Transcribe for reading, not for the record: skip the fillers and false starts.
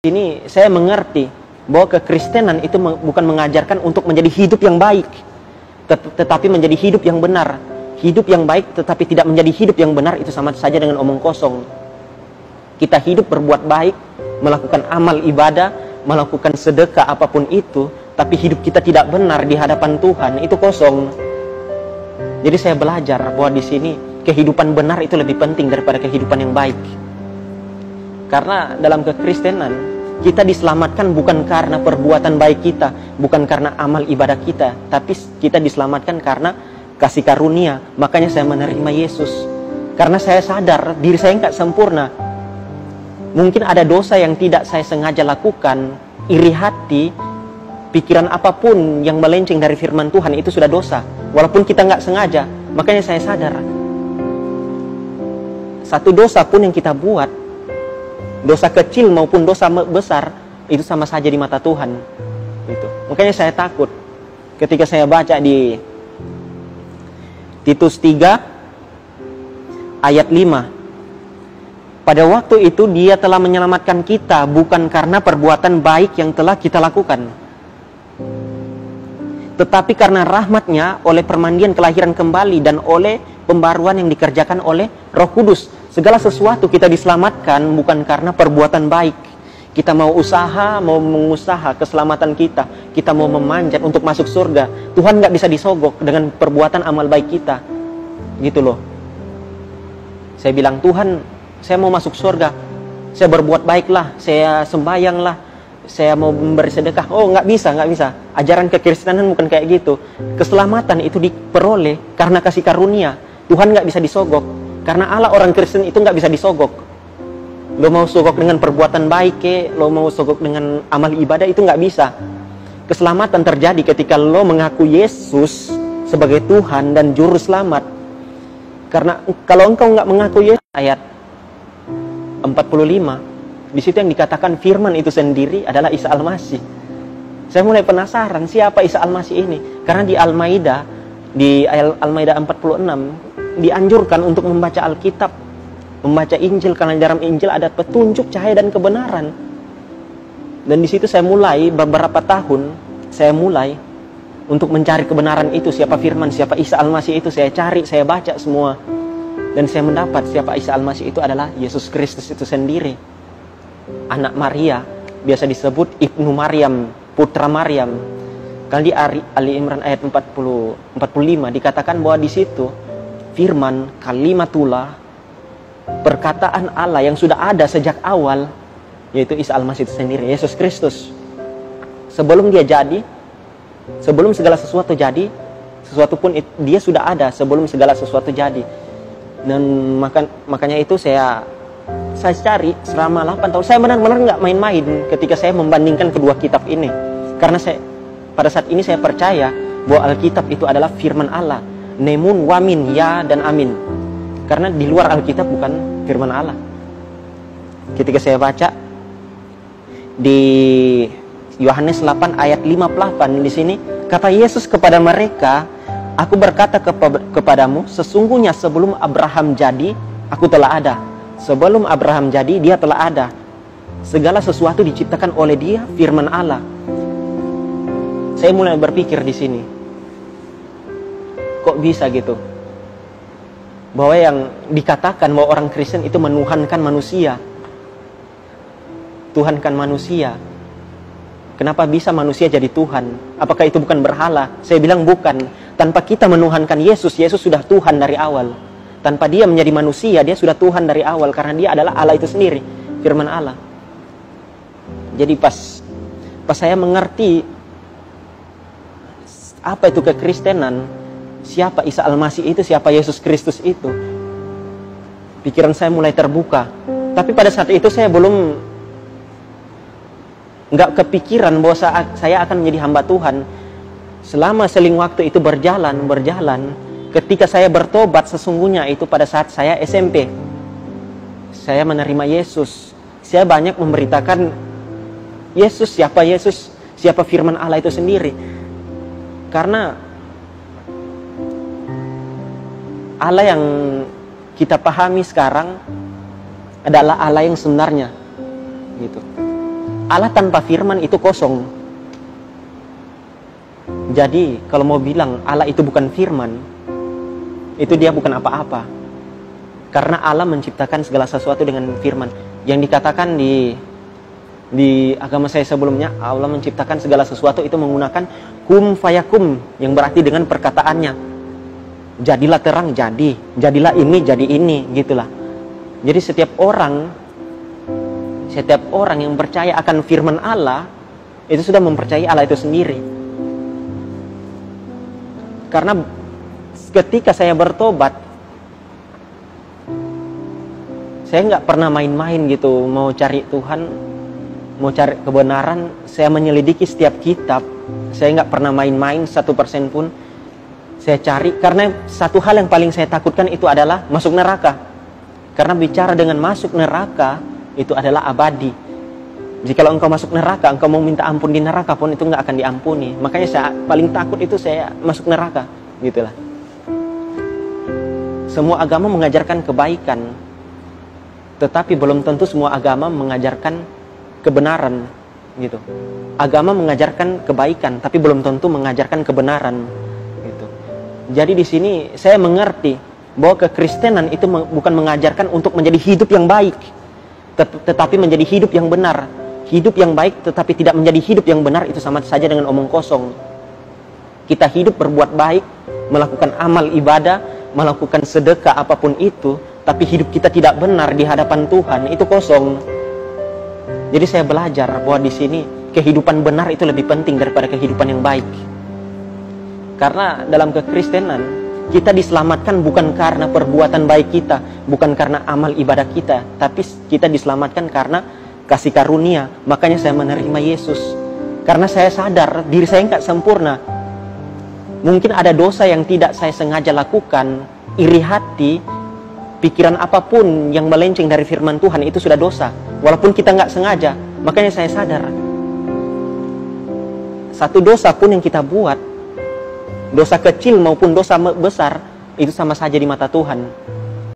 Ini saya mengerti bahwa kekristenan itu bukan mengajarkan untuk menjadi hidup yang baik, tetapi menjadi hidup yang benar. Hidup yang baik tetapi tidak menjadi hidup yang benar itu sama saja dengan omong kosong. Kita hidup berbuat baik, melakukan amal ibadah, melakukan sedekah apapun itu, tapi hidup kita tidak benar di hadapan Tuhan, itu kosong. Jadi saya belajar bahwa di sini kehidupan benar itu lebih penting daripada kehidupan yang baik. Karena dalam kekristenan kita diselamatkan bukan karena perbuatan baik kita, bukan karena amal ibadah kita, tapi kita diselamatkan karena kasih karunia. Makanya saya menerima Yesus. Karena saya sadar diri saya nggak sempurna. Mungkin ada dosa yang tidak saya sengaja lakukan, iri hati, pikiran apapun yang melenceng dari firman Tuhan itu sudah dosa. Walaupun kita nggak sengaja, makanya saya sadar. Satu dosa pun yang kita buat, dosa kecil maupun dosa besar, itu sama saja di mata Tuhan. Gitu. Makanya saya takut ketika saya baca di Titus 3 ayat 5. Pada waktu itu dia telah menyelamatkan kita bukan karena perbuatan baik yang telah kita lakukan, tetapi karena rahmat-Nya oleh permandian kelahiran kembali dan oleh pembaruan yang dikerjakan oleh Roh Kudus. Segala sesuatu kita diselamatkan bukan karena perbuatan baik. Kita mau usaha, mau mengusaha keselamatan kita, kita mau memanjat untuk masuk surga. Tuhan nggak bisa disogok dengan perbuatan amal baik kita. Gitu loh. Saya bilang, Tuhan, saya mau masuk surga. Saya berbuat baiklah, saya sembayanglah, saya mau memberi sedekah. Oh, nggak bisa. Ajaran kekristenan bukan kayak gitu. Keselamatan itu diperoleh karena kasih karunia. Tuhan nggak bisa disogok. Karena Allah orang Kristen itu nggak bisa disogok. Lo mau sogok dengan perbuatan baik, lo mau sogok dengan amal ibadah, itu nggak bisa. Keselamatan terjadi ketika lo mengaku Yesus sebagai Tuhan dan Juru Selamat. Karena kalau engkau nggak mengaku Yesus, ayat 45, di situ yang dikatakan firman itu sendiri adalah Isa Al-Masih. Saya mulai penasaran siapa Isa Al-Masih ini. Karena di Al-Maidah, di Al-Maidah 46, dianjurkan untuk membaca Alkitab, membaca Injil, karena di dalam Injil ada petunjuk, cahaya, dan kebenaran. Dan di situ saya mulai beberapa tahun, saya mulai untuk mencari kebenaran itu, siapa firman, siapa Isa Al-Masih itu, saya cari, saya baca semua. Dan saya mendapat siapa Isa Al-Masih itu adalah Yesus Kristus itu sendiri. Anak Maria, biasa disebut Ibnu Maryam, putra Maryam. Kalau di Ali Imran ayat 45 dikatakan bahwa di situ firman, kalimatullah, perkataan Allah yang sudah ada sejak awal, yaitu Isa Al-Masih itu sendiri, Yesus Kristus. Sebelum dia jadi, sebelum segala sesuatu jadi, sesuatu pun dia sudah ada sebelum segala sesuatu jadi. Dan makanya itu saya cari selama 8 tahun. Saya benar-benar nggak main-main ketika saya membandingkan kedua kitab ini. Karena pada saat ini saya percaya bahwa Alkitab itu adalah firman Allah. Nemun, wamin, ya, dan amin. Karena di luar Alkitab bukan firman Allah. Ketika saya baca di Yohanes 8 ayat 58 di sini, kata Yesus kepada mereka, aku berkata kepadamu, sesungguhnya sebelum Abraham jadi, aku telah ada. Sebelum Abraham jadi, dia telah ada. Segala sesuatu diciptakan oleh dia, firman Allah. Saya mulai berpikir di sini, kok bisa gitu? Bahwa yang dikatakan bahwa orang Kristen itu menuhankan manusia. Tuhankan manusia. Kenapa bisa manusia jadi Tuhan? Apakah itu bukan berhala? Saya bilang bukan. Tanpa kita menuhankan Yesus, Yesus sudah Tuhan dari awal. Tanpa dia menjadi manusia, dia sudah Tuhan dari awal. Karena dia adalah Allah itu sendiri, firman Allah. Jadi pas saya mengerti apa itu kekristenan, siapa Isa Al-Masih itu, siapa Yesus Kristus itu, pikiran saya mulai terbuka. Tapi pada saat itu saya belum nggak kepikiran bahwa saya akan menjadi hamba Tuhan. Selama seling waktu itu berjalan, ketika saya bertobat sesungguhnya itu pada saat saya SMP. Saya menerima Yesus. Saya banyak memberitakan Yesus, siapa firman Allah itu sendiri. Karena Allah yang kita pahami sekarang adalah Allah yang sebenarnya, gitu. Allah tanpa firman itu kosong. Jadi kalau mau bilang Allah itu bukan firman, itu dia bukan apa-apa. Karena Allah menciptakan segala sesuatu dengan firman. Yang dikatakan di agama saya sebelumnya, Allah menciptakan segala sesuatu itu menggunakan kum fayakum, yang berarti dengan perkataannya. Jadilah terang, jadi. Jadilah ini, jadi ini, gitulah. Jadi setiap orang yang percaya akan firman Allah, itu sudah mempercayai Allah itu sendiri. Karena ketika saya bertobat, saya nggak pernah main-main gitu, mau cari Tuhan, mau cari kebenaran. Saya menyelidiki setiap kitab. Saya nggak pernah main-main 1% pun. Saya cari, karena satu hal yang paling saya takutkan itu adalah masuk neraka. Karena bicara dengan masuk neraka, itu adalah abadi. Jikalau engkau masuk neraka, engkau mau minta ampun di neraka pun itu nggak akan diampuni. Makanya saya paling takut itu saya masuk neraka, gitulah. Semua agama mengajarkan kebaikan, tetapi belum tentu semua agama mengajarkan kebenaran, gitu. Agama mengajarkan kebaikan, tapi belum tentu mengajarkan kebenaran, gitu. Jadi di sini saya mengerti bahwa kekristenan itu bukan mengajarkan untuk menjadi hidup yang baik, tetapi menjadi hidup yang benar. Hidup yang baik tetapi tidak menjadi hidup yang benar, itu sama saja dengan omong kosong. Kita hidup berbuat baik, melakukan amal ibadah, melakukan sedekah apapun itu, tapi hidup kita tidak benar di hadapan Tuhan, itu kosong. Jadi saya belajar bahwa di sini kehidupan benar itu lebih penting daripada kehidupan yang baik. Karena dalam kekristenan kita diselamatkan bukan karena perbuatan baik kita, bukan karena amal ibadah kita, tapi kita diselamatkan karena kasih karunia. Makanya saya menerima Yesus, karena saya sadar diri saya nggak sempurna. Mungkin ada dosa yang tidak saya sengaja lakukan, iri hati, pikiran apapun yang melenceng dari firman Tuhan itu sudah dosa, walaupun kita nggak sengaja. Makanya saya sadar, satu dosa pun yang kita buat, dosa kecil maupun dosa besar, itu sama saja di mata Tuhan.